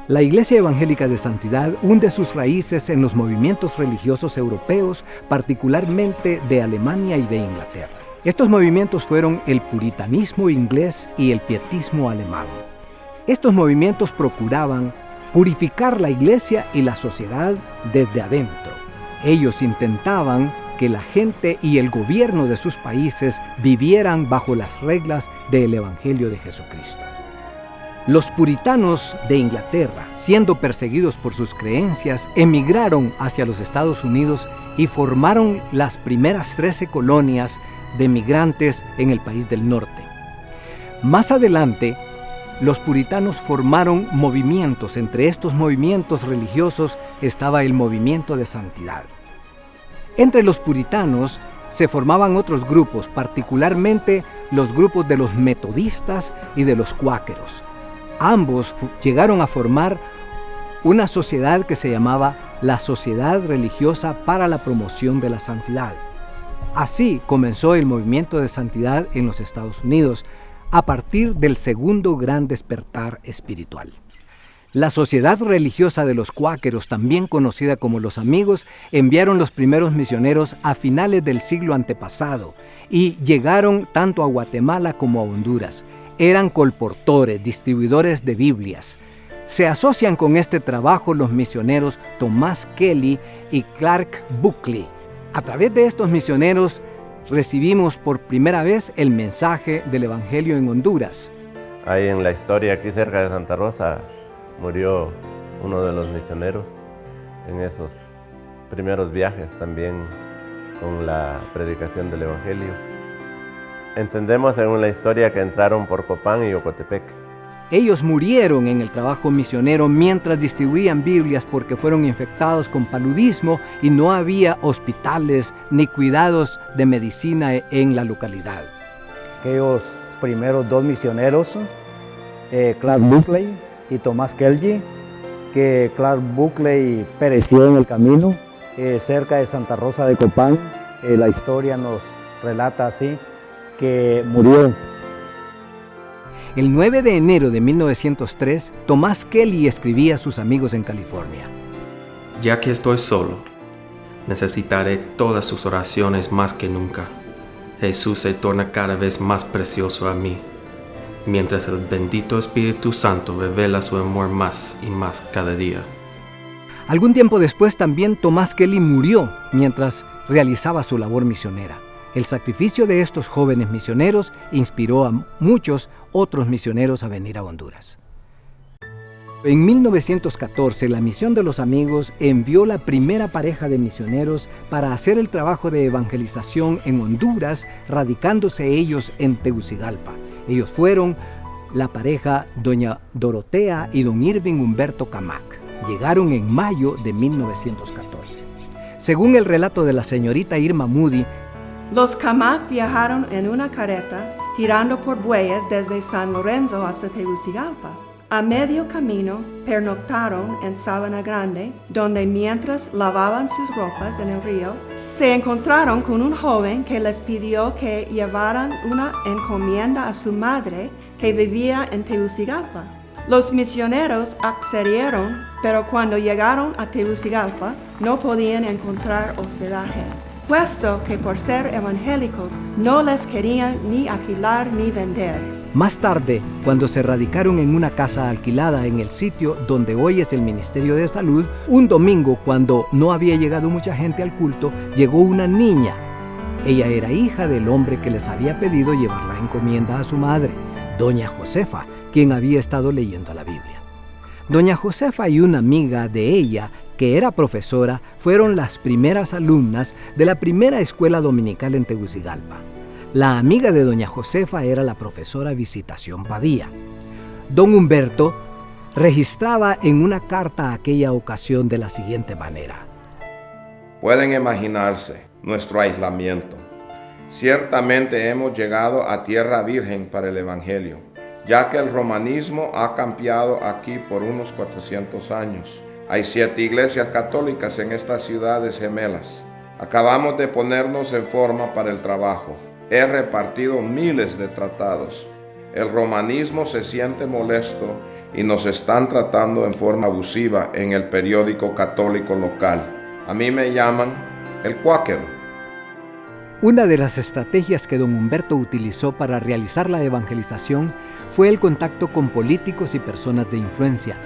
La Iglesia Evangélica de Santidad hunde sus raíces en los movimientos religiosos europeos, particularmente de Alemania y de Inglaterra. Estos movimientos fueron el puritanismo inglés y el pietismo alemán. Estos movimientos procuraban purificar la Iglesia y la sociedad desde adentro. Ellos intentaban que la gente y el gobierno de sus países vivieran bajo las reglas del Evangelio de Jesucristo. Los puritanos de Inglaterra, siendo perseguidos por sus creencias, emigraron hacia los Estados Unidos y formaron las primeras 13 colonias de migrantes en el país del norte. Más adelante, los puritanos formaron movimientos. Entre estos movimientos religiosos estaba el movimiento de santidad. Entre los puritanos se formaban otros grupos, particularmente los grupos de los metodistas y de los cuáqueros. Ambos llegaron a formar una sociedad que se llamaba la Sociedad Religiosa para la Promoción de la Santidad. Así comenzó el movimiento de santidad en los Estados Unidos a partir del segundo gran despertar espiritual. La Sociedad Religiosa de los Cuáqueros, también conocida como los Amigos, enviaron los primeros misioneros a finales del siglo antepasado y llegaron tanto a Guatemala como a Honduras. Eran colportores, distribuidores de Biblias. Se asocian con este trabajo los misioneros Thomas Kelly y Clark Buckley. A través de estos misioneros recibimos por primera vez el mensaje del Evangelio en Honduras. Ahí en la historia, aquí cerca de Santa Rosa, murió uno de los misioneros en esos primeros viajes también con la predicación del Evangelio. Entendemos según la historia que entraron por Copán y Ocotepec. Ellos murieron en el trabajo misionero mientras distribuían Biblias porque fueron infectados con paludismo y no había hospitales ni cuidados de medicina en la localidad. Aquellos primeros dos misioneros, Clark Buckley y Thomas Kelly, que Clark Buckley pereció en el camino cerca de Santa Rosa de Copán. La historia nos relata así, que murió. El 9 de enero de 1903, Thomas Kelly escribía a sus amigos en California: Ya que estoy solo, necesitaré todas sus oraciones más que nunca. Jesús se torna cada vez más precioso a mí, mientras el bendito Espíritu Santo revela su amor más y más cada día. Algún tiempo después también Thomas Kelly murió mientras realizaba su labor misionera. El sacrificio de estos jóvenes misioneros inspiró a muchos otros misioneros a venir a Honduras. En 1914, la Misión de los Amigos envió la primera pareja de misioneros para hacer el trabajo de evangelización en Honduras, radicándose ellos en Tegucigalpa. Ellos fueron la pareja doña Dorotea y don Irving Humberto Camac. Llegaron en mayo de 1914. Según el relato de la señorita Irma Moody, los Camac viajaron en una carreta tirando por bueyes desde San Lorenzo hasta Tegucigalpa. A medio camino pernoctaron en Sabana Grande, donde mientras lavaban sus ropas en el río, se encontraron con un joven que les pidió que llevaran una encomienda a su madre que vivía en Tegucigalpa. Los misioneros accedieron, pero cuando llegaron a Tegucigalpa no podían encontrar hospedaje, puesto que por ser evangélicos no les querían ni alquilar ni vender. Más tarde, cuando se radicaron en una casa alquilada en el sitio donde hoy es el Ministerio de Salud, un domingo, cuando no había llegado mucha gente al culto, llegó una niña. Ella era hija del hombre que les había pedido llevar la encomienda a su madre, doña Josefa, quien había estado leyendo la Biblia. Doña Josefa y una amiga de ella, que era profesora, fueron las primeras alumnas de la primera escuela dominical en Tegucigalpa. La amiga de doña Josefa era la profesora Visitación Padilla. Don Humberto registraba en una carta aquella ocasión de la siguiente manera: Pueden imaginarse nuestro aislamiento. Ciertamente hemos llegado a tierra virgen para el Evangelio, ya que el romanismo ha campeado aquí por unos 400 años. Hay 7 iglesias católicas en estas ciudades gemelas. Acabamos de ponernos en forma para el trabajo. He repartido miles de tratados. El romanismo se siente molesto y nos están tratando en forma abusiva en el periódico católico local. A mí me llaman el cuáquero. Una de las estrategias que don Humberto utilizó para realizar la evangelización fue el contacto con políticos y personas de influencia.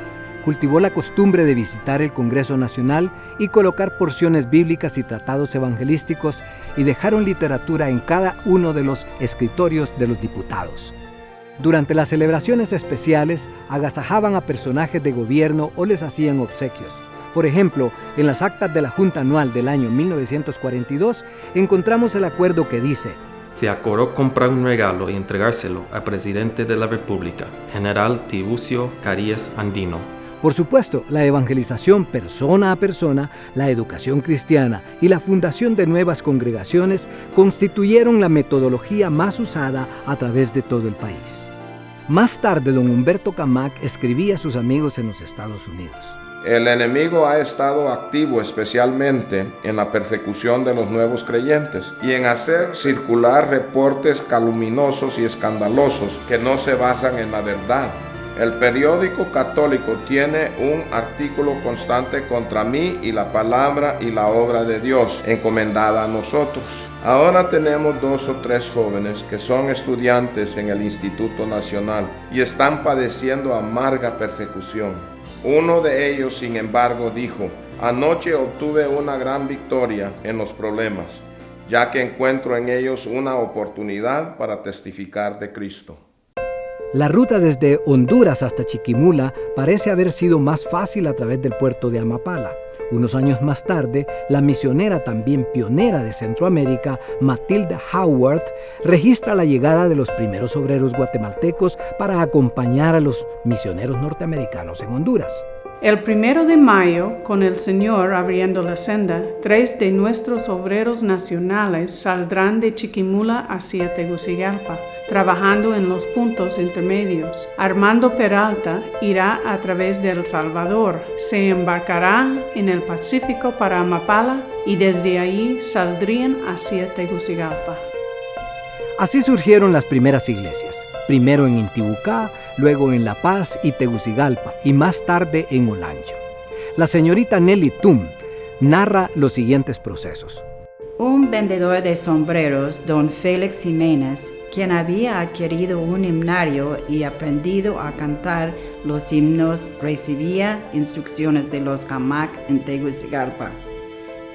Cultivó la costumbre de visitar el Congreso Nacional y colocar porciones bíblicas y tratados evangelísticos y dejaron literatura en cada uno de los escritorios de los diputados. Durante las celebraciones especiales, agasajaban a personajes de gobierno o les hacían obsequios. Por ejemplo, en las actas de la Junta Anual del año 1942, encontramos el acuerdo que dice: se acordó comprar un regalo y entregárselo al presidente de la República, general Tiburcio Carías Andino. Por supuesto, la evangelización persona a persona, la educación cristiana y la fundación de nuevas congregaciones constituyeron la metodología más usada a través de todo el país. Más tarde, don Humberto Camac escribía a sus amigos en los Estados Unidos: el enemigo ha estado activo especialmente en la persecución de los nuevos creyentes y en hacer circular reportes calumniosos y escandalosos que no se basan en la verdad. El periódico católico tiene un artículo constante contra mí y la palabra y la obra de Dios encomendada a nosotros. Ahora tenemos 2 o 3 jóvenes que son estudiantes en el Instituto Nacional y están padeciendo amarga persecución. Uno de ellos, sin embargo, dijo: anoche obtuve una gran victoria en los problemas, ya que encuentro en ellos una oportunidad para testificar de Cristo. La ruta desde Honduras hasta Chiquimula parece haber sido más fácil a través del puerto de Amapala. Unos años más tarde, la misionera también pionera de Centroamérica, Matilda Howard, registra la llegada de los primeros obreros guatemaltecos para acompañar a los misioneros norteamericanos en Honduras. El 1 de mayo, con el Señor abriendo la senda, 3 de nuestros obreros nacionales saldrán de Chiquimula hacia Tegucigalpa, trabajando en los puntos intermedios. Armando Peralta irá a través de El Salvador, se embarcará en el Pacífico para Amapala y desde ahí saldrían hacia Tegucigalpa. Así surgieron las primeras iglesias, primero en Intibucá, luego en La Paz y Tegucigalpa, y más tarde en Olancho. La señorita Nelly Tum narra los siguientes procesos. Un vendedor de sombreros, don Félix Jiménez, quien había adquirido un himnario y aprendido a cantar los himnos, recibía instrucciones de los Camac en Tegucigalpa.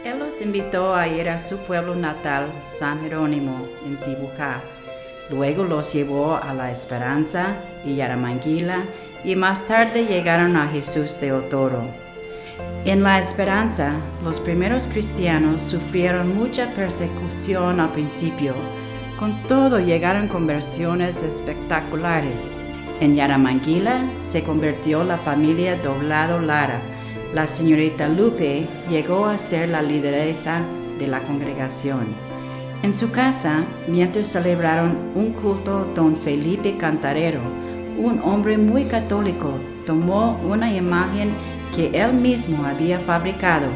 Él los invitó a ir a su pueblo natal, San Jerónimo, en Tibucá. Luego los llevó a La Esperanza y Yaramanguila y más tarde llegaron a Jesús de Otoro. En La Esperanza, los primeros cristianos sufrieron mucha persecución al principio. Con todo, llegaron conversiones espectaculares. En Yaramanguila se convirtió la familia Doblado Lara. La señorita Lupe llegó a ser la lideresa de la congregación. En su casa, mientras celebraron un culto, don Felipe Cantarero, un hombre muy católico, tomó una imagen que él mismo había fabricado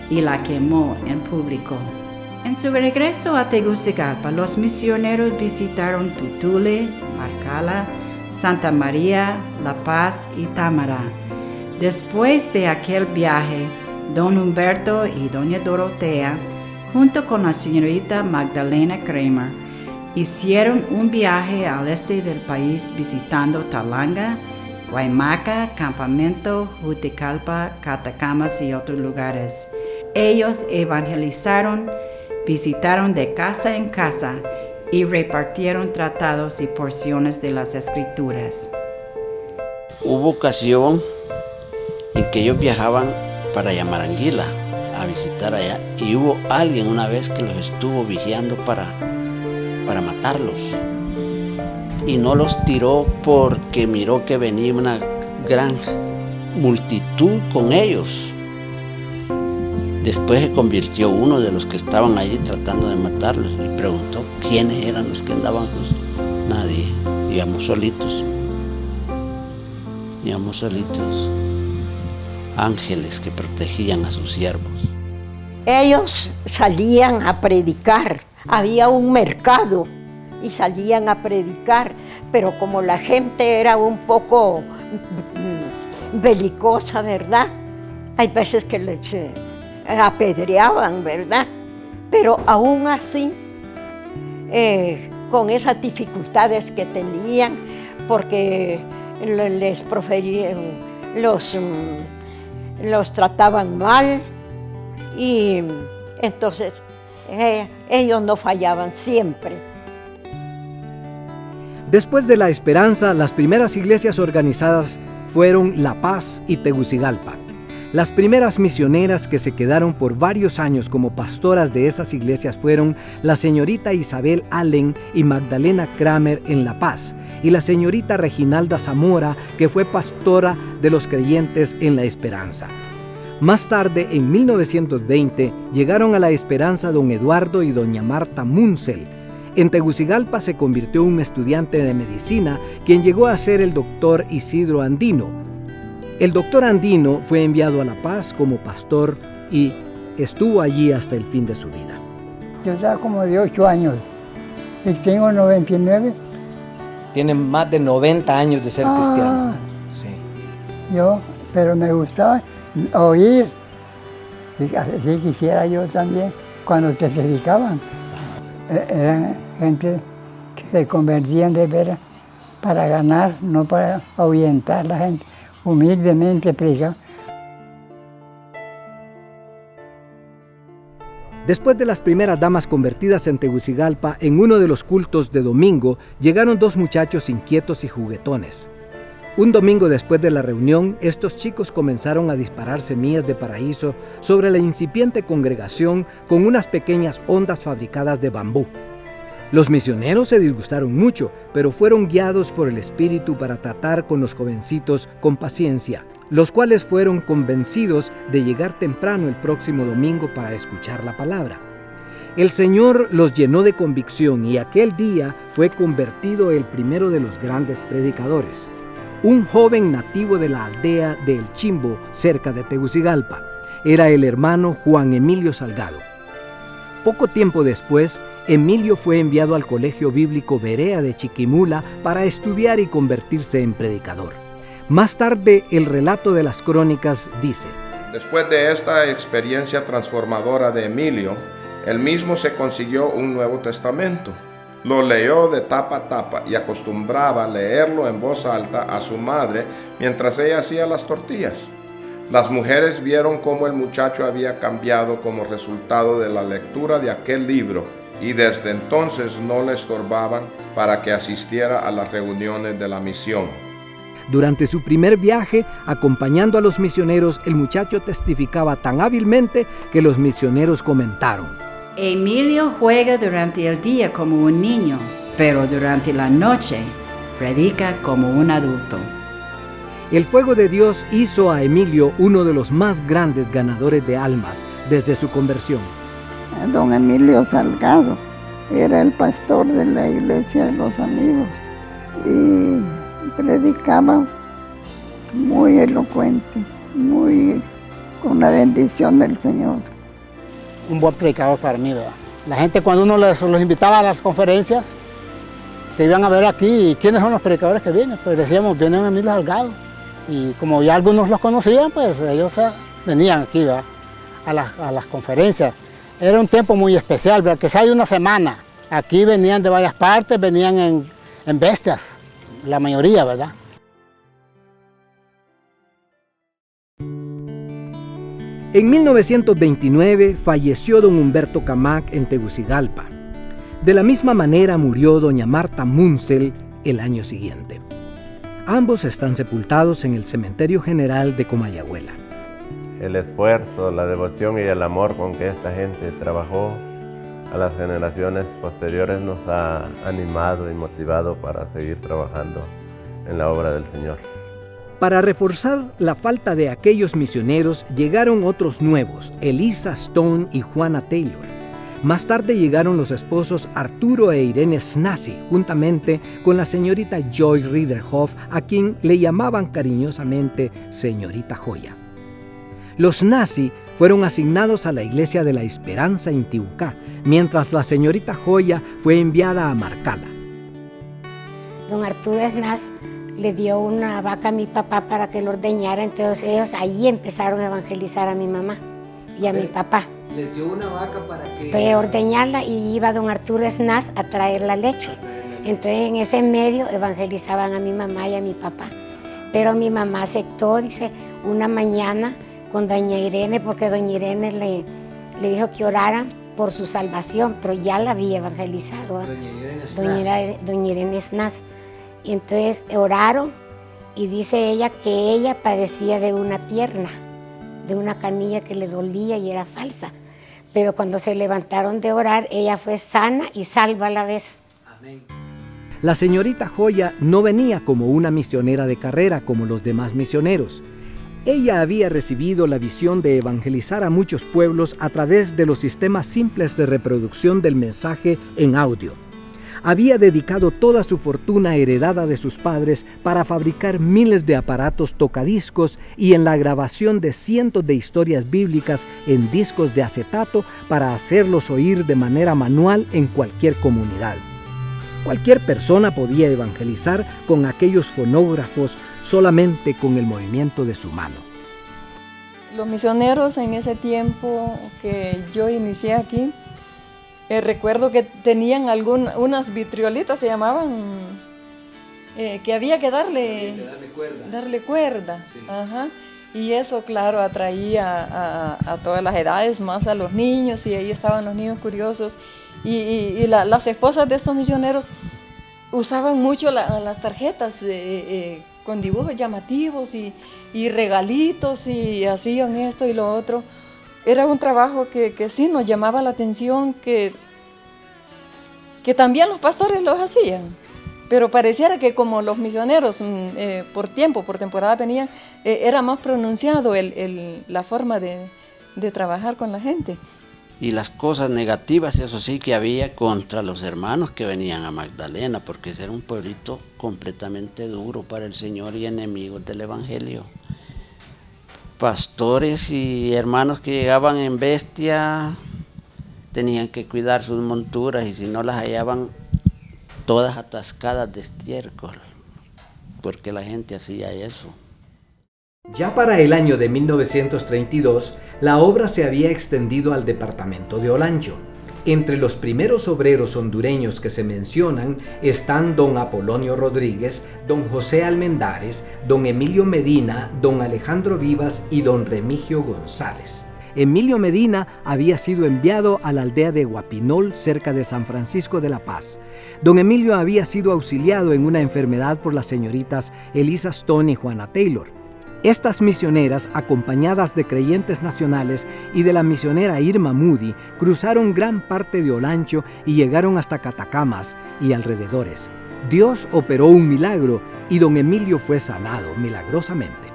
y la quemó en público. En su regreso a Tegucigalpa, los misioneros visitaron Tutule, Marcala, Santa María, La Paz y Támara. Después de aquel viaje, don Humberto y doña Dorotea, junto con la señorita Magdalena Kramer, hicieron un viaje al este del país visitando Talanga, Guaymaca, Campamento, Juticalpa, Catacamas y otros lugares. Ellos evangelizaron, visitaron de casa en casa y repartieron tratados y porciones de las Escrituras. Hubo ocasión en que ellos viajaban para Yaramanguila a visitar allá y hubo alguien una vez que los estuvo vigiando para matarlos y no los tiró porque miró que venía una gran multitud con ellos. Después se convirtió uno de los que estaban allí tratando de matarlos y preguntó quiénes eran los que andaban. Nadie, íbamos solitos. Ángeles que protegían a sus siervos. Ellos salían a predicar, había un mercado y salían a predicar, pero como la gente era un poco belicosa, ¿verdad? Hay veces que les apedreaban, ¿verdad? Pero aún así, con esas dificultades que tenían, porque les proferían, los trataban mal, y entonces ellos no fallaban siempre. Después de La Esperanza, las primeras iglesias organizadas fueron La Paz y Tegucigalpa. Las primeras misioneras que se quedaron por varios años como pastoras de esas iglesias fueron la señorita Isabel Allen y Magdalena Kramer en La Paz, y la señorita Reginalda Zamora, que fue pastora de los creyentes en La Esperanza. Más tarde, en 1920, llegaron a La Esperanza don Eduardo y doña Marta Munsell. En Tegucigalpa se convirtió un estudiante de medicina, quien llegó a ser el doctor Isidro Andino. El doctor Andino fue enviado a La Paz como pastor y estuvo allí hasta el fin de su vida. Yo estaba como de 8 años y tengo 99. Tiene más de 90 años de ser cristiano. Sí. Pero me gustaba oír, y así quisiera yo también, cuando testificaban. Eran gente que se convertían de veras para ganar, no para ahuyentar a la gente. Humildemente predicaban. Después de las primeras damas convertidas en Tegucigalpa, en uno de los cultos de domingo, llegaron 2 muchachos inquietos y juguetones. Un domingo después de la reunión, estos chicos comenzaron a disparar semillas de paraíso sobre la incipiente congregación con unas pequeñas ondas fabricadas de bambú. Los misioneros se disgustaron mucho, pero fueron guiados por el Espíritu para tratar con los jovencitos con paciencia, los cuales fueron convencidos de llegar temprano el próximo domingo para escuchar la palabra. El Señor los llenó de convicción y aquel día fue convertido el primero de los grandes predicadores, un joven nativo de la aldea de El Chimbo, cerca de Tegucigalpa. Era el hermano Juan Emilio Salgado. Poco tiempo después, Emilio fue enviado al Colegio Bíblico Berea de Chiquimula para estudiar y convertirse en predicador. Más tarde, el relato de las crónicas dice: Después de esta experiencia transformadora de Emilio, él mismo se consiguió un Nuevo Testamento. Lo leyó de tapa a tapa y acostumbraba a leerlo en voz alta a su madre mientras ella hacía las tortillas. Las mujeres vieron cómo el muchacho había cambiado como resultado de la lectura de aquel libro y desde entonces no le estorbaban para que asistiera a las reuniones de la misión. Durante su primer viaje, acompañando a los misioneros, el muchacho testificaba tan hábilmente que los misioneros comentaron: Emilio juega durante el día como un niño, pero durante la noche predica como un adulto. El fuego de Dios hizo a Emilio uno de los más grandes ganadores de almas desde su conversión. Don Emilio Salgado era el pastor de la Iglesia de los Amigos y predicaba muy elocuente, muy con la bendición del Señor. Un buen predicador para mí, ¿verdad? La gente, cuando uno los invitaba a las conferencias que iban a ver aquí, ¿quiénes son los predicadores que vienen? Pues decíamos, viene Emilio Salgado. Y como ya algunos los conocían, pues ellos venían aquí, ¿verdad? A las conferencias. Era un tiempo muy especial, ¿verdad? Que hay una semana. Aquí venían de varias partes, venían en bestias, la mayoría, ¿verdad? En 1929 falleció don Humberto Camac en Tegucigalpa. De la misma manera murió doña Marta Munsell el año siguiente. Ambos están sepultados en el Cementerio General de Comayagüela. El esfuerzo, la devoción y el amor con que esta gente trabajó a las generaciones posteriores nos ha animado y motivado para seguir trabajando en la obra del Señor. Para reforzar la falta de aquellos misioneros, llegaron otros nuevos, Elisa Stone y Juana Taylor. Más tarde llegaron los esposos Arturo e Irene Snasi, juntamente con la señorita Joy Riederhoff, a quien le llamaban cariñosamente señorita Joya. Los Snasi fueron asignados a la Iglesia de la Esperanza en Tibucá, mientras la señorita Joya fue enviada a Marcala. don Arturo Esnaz le dio una vaca a mi papá para que lo ordeñara, entonces ellos ahí empezaron a evangelizar a mi mamá y a mi papá. ¿Les dio una vaca para que...? Para ordeñarla y iba don Arturo Esnaz a traer la leche. Entonces en ese medio evangelizaban a mi mamá y a mi papá. Pero mi mamá aceptó, dice, una mañana con doña Irene, porque doña Irene le dijo que oraran por su salvación, pero ya la había evangelizado. Doña Irene Esnaz. Y entonces oraron y dice ella que ella padecía de una pierna, de una canilla que le dolía y era falsa. Pero cuando se levantaron de orar, ella fue sana y salva a la vez. Amén. La señorita Joya no venía como una misionera de carrera como los demás misioneros. Ella había recibido la visión de evangelizar a muchos pueblos a través de los sistemas simples de reproducción del mensaje en audio. Había dedicado toda su fortuna heredada de sus padres para fabricar miles de aparatos tocadiscos y en la grabación de cientos de historias bíblicas en discos de acetato para hacerlos oír de manera manual en cualquier comunidad. Cualquier persona podía evangelizar con aquellos fonógrafos solamente con el movimiento de su mano. Los misioneros en ese tiempo que yo inicié aquí, recuerdo que tenían unas vitriolitas, se llamaban, que había que darle cuerda. Sí. Ajá. Y eso, claro, atraía a todas las edades, más a los niños, y ahí estaban los niños curiosos. Y las esposas de estos misioneros usaban mucho las tarjetas con dibujos llamativos y regalitos, y hacían esto y lo otro. Era un trabajo que sí nos llamaba la atención, que también los pastores los hacían, pero pareciera que como los misioneros por temporada venían, era más pronunciado la forma de trabajar con la gente. Y las cosas negativas, eso sí, que había contra los hermanos que venían a Magdalena, porque era un pueblito completamente duro para el Señor y enemigos del Evangelio. Pastores y hermanos que llegaban en bestia tenían que cuidar sus monturas, y si no las hallaban todas atascadas de estiércol, porque la gente hacía eso. Ya para el año de 1932, la obra se había extendido al departamento de Olancho. Entre los primeros obreros hondureños que se mencionan están don Apolonio Rodríguez, don José Almendares, don Emilio Medina, don Alejandro Vivas y don Remigio González. Emilio Medina había sido enviado a la aldea de Guapinol, cerca de San Francisco de la Paz. Don Emilio había sido auxiliado en una enfermedad por las señoritas Elisa Stone y Juana Taylor. Estas misioneras, acompañadas de creyentes nacionales y de la misionera Irma Moody, cruzaron gran parte de Olancho y llegaron hasta Catacamas y alrededores. Dios operó un milagro y don Emilio fue sanado milagrosamente.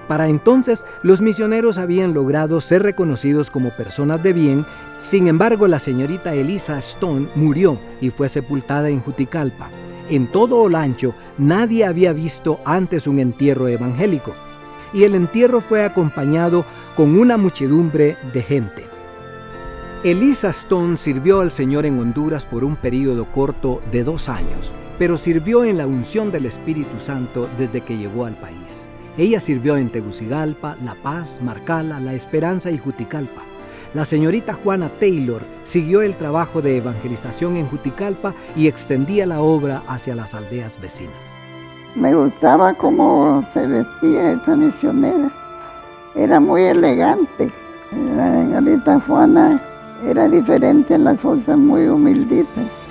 Para entonces, los misioneros habían logrado ser reconocidos como personas de bien. Sin embargo, la señorita Elisa Stone murió y fue sepultada en Juticalpa. En todo Olancho, nadie había visto antes un entierro evangélico. Y el entierro fue acompañado con una muchedumbre de gente. Elisa Stone sirvió al Señor en Honduras por un período corto de 2 años, pero sirvió en la unción del Espíritu Santo desde que llegó al país. Ella sirvió en Tegucigalpa, La Paz, Marcala, La Esperanza y Juticalpa. La señorita Juana Taylor siguió el trabajo de evangelización en Juticalpa y extendía la obra hacia las aldeas vecinas. Me gustaba cómo se vestía esa misionera, era muy elegante. La señorita Juana era diferente en las otras, muy humilditas.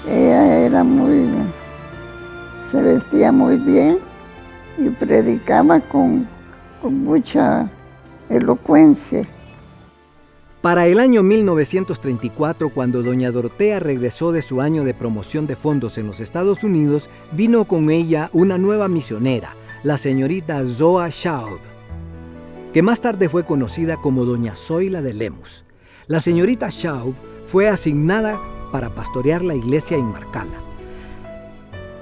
Ella se vestía muy bien y predicaba con mucha elocuencia. Para el año 1934, cuando doña Dorotea regresó de su año de promoción de fondos en los Estados Unidos, vino con ella una nueva misionera, la señorita Zoa Schaub, que más tarde fue conocida como doña Zoila de Lemus. La señorita Schaub fue asignada para pastorear la iglesia en Marcala.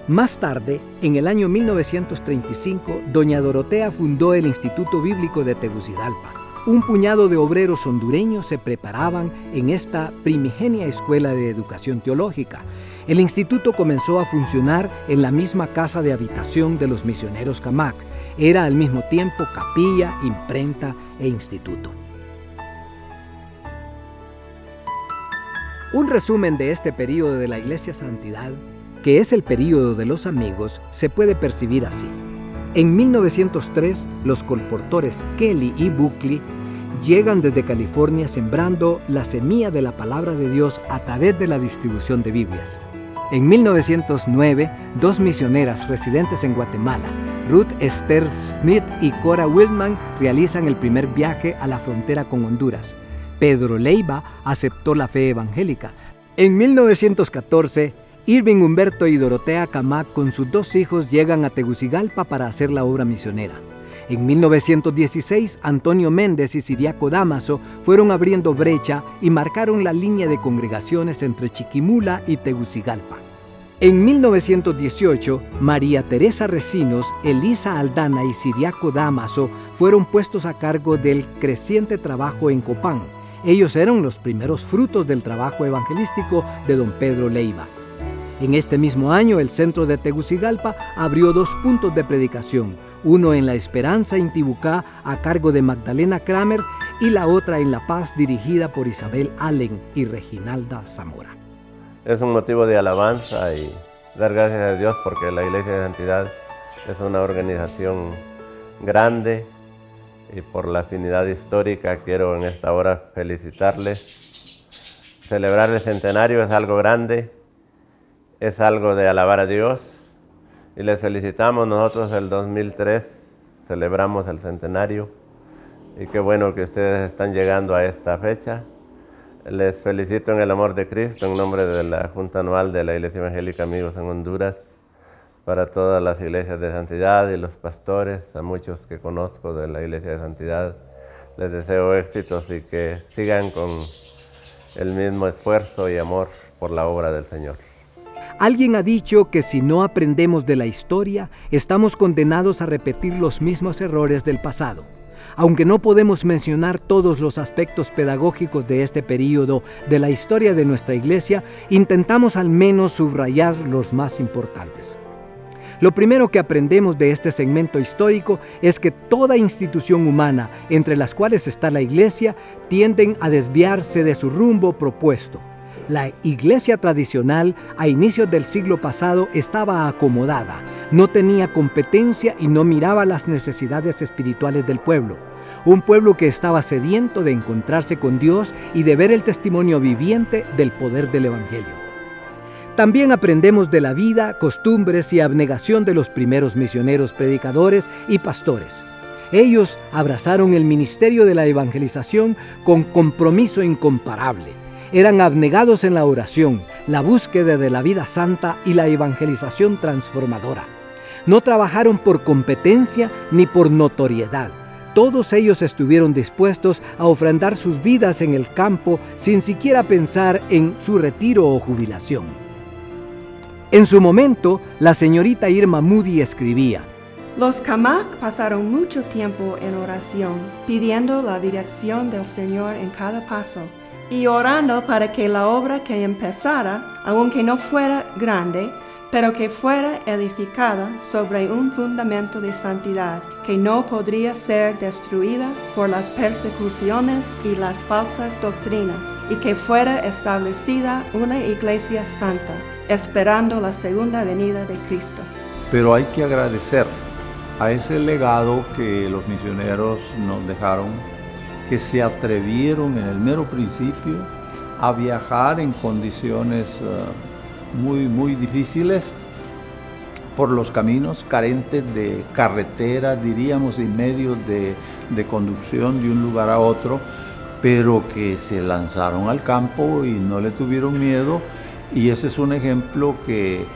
Más tarde, en el año 1935, doña Dorotea fundó el Instituto Bíblico de Tegucigalpa. Un puñado de obreros hondureños se preparaban en esta primigenia escuela de educación teológica. El instituto comenzó a funcionar en la misma casa de habitación de los misioneros Camac. Era al mismo tiempo capilla, imprenta e instituto. Un resumen de este período de la Iglesia Santidad, que es el período de los amigos, se puede percibir así. En 1903, los colportores Kelly y Buckley llegan desde California sembrando la semilla de la palabra de Dios a través de la distribución de Biblias. En 1909, dos misioneras residentes en Guatemala, Ruth Esther Smith y Cora Wildman, realizan el primer viaje a la frontera con Honduras. Pedro Leiva aceptó la fe evangélica. En 1914, Irving Humberto y Dorotea Camac con sus dos hijos llegan a Tegucigalpa para hacer la obra misionera. En 1916, Antonio Méndez y Ciriaco Damaso fueron abriendo brecha y marcaron la línea de congregaciones entre Chiquimula y Tegucigalpa. En 1918, María Teresa Recinos, Elisa Aldana y Ciriaco Damaso fueron puestos a cargo del creciente trabajo en Copán. Ellos eran los primeros frutos del trabajo evangelístico de don Pedro Leiva. En este mismo año, el centro de Tegucigalpa abrió 2 puntos de predicación, uno en La Esperanza, Intibucá, a cargo de Magdalena Kramer, y la otra en La Paz, dirigida por Isabel Allen y Reginalda Zamora. Es un motivo de alabanza y dar gracias a Dios porque la Iglesia de Santidad es una organización grande y por la afinidad histórica quiero en esta hora felicitarles. Celebrar el centenario es algo grande, es algo de alabar a Dios y les felicitamos. Nosotros el 2003 celebramos el centenario y qué bueno que ustedes están llegando a esta fecha. Les felicito en el amor de Cristo en nombre de la Junta Anual de la Iglesia Evangélica Amigos en Honduras, para todas las iglesias de santidad y los pastores, a muchos que conozco de la Iglesia de Santidad. Les deseo éxitos y que sigan con el mismo esfuerzo y amor por la obra del Señor. Alguien ha dicho que si no aprendemos de la historia, estamos condenados a repetir los mismos errores del pasado. Aunque no podemos mencionar todos los aspectos pedagógicos de este período de la historia de nuestra iglesia, intentamos al menos subrayar los más importantes. Lo primero que aprendemos de este segmento histórico es que toda institución humana, entre las cuales está la iglesia, tienden a desviarse de su rumbo propuesto. La iglesia tradicional a inicios del siglo pasado estaba acomodada, no tenía competencia y no miraba las necesidades espirituales del pueblo. Un pueblo que estaba sediento de encontrarse con Dios y de ver el testimonio viviente del poder del Evangelio. También aprendemos de la vida, costumbres y abnegación de los primeros misioneros, predicadores y pastores. Ellos abrazaron el ministerio de la evangelización con compromiso incomparable. Eran abnegados en la oración, la búsqueda de la vida santa y la evangelización transformadora. No trabajaron por competencia ni por notoriedad. Todos ellos estuvieron dispuestos a ofrendar sus vidas en el campo sin siquiera pensar en su retiro o jubilación. En su momento, la señorita Irma Moody escribía: Los Camac pasaron mucho tiempo en oración, pidiendo la dirección del Señor en cada paso y orando para que la obra que empezara, aunque no fuera grande, pero que fuera edificada sobre un fundamento de santidad que no podría ser destruida por las persecuciones y las falsas doctrinas, y que fuera establecida una iglesia santa, esperando la segunda venida de Cristo. Pero hay que agradecer a ese legado que los misioneros nos dejaron, que se atrevieron en el mero principio a viajar en condiciones muy difíciles por los caminos carentes de carreteras, diríamos, y medios de conducción de un lugar a otro, pero que se lanzaron al campo y no le tuvieron miedo, y ese es un ejemplo que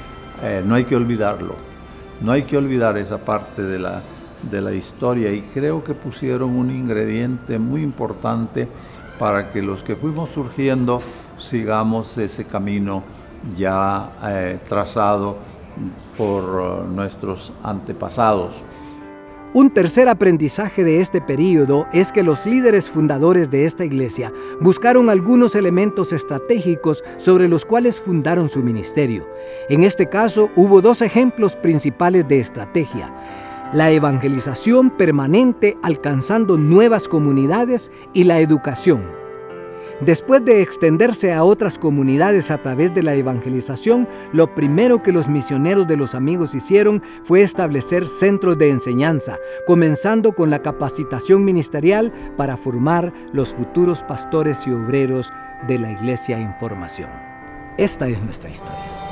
no hay que olvidarlo. No hay que olvidar esa parte de la historia, y creo que pusieron un ingrediente muy importante para que los que fuimos surgiendo sigamos ese camino ya trazado por nuestros antepasados. Un tercer aprendizaje de este período es que los líderes fundadores de esta iglesia buscaron algunos elementos estratégicos sobre los cuales fundaron su ministerio. En este caso, hubo dos ejemplos principales de estrategia: la evangelización permanente alcanzando nuevas comunidades y la educación. Después de extenderse a otras comunidades a través de la evangelización, lo primero que los misioneros de los amigos hicieron fue establecer centros de enseñanza, comenzando con la capacitación ministerial para formar los futuros pastores y obreros de la iglesia en formación. Esta es nuestra historia.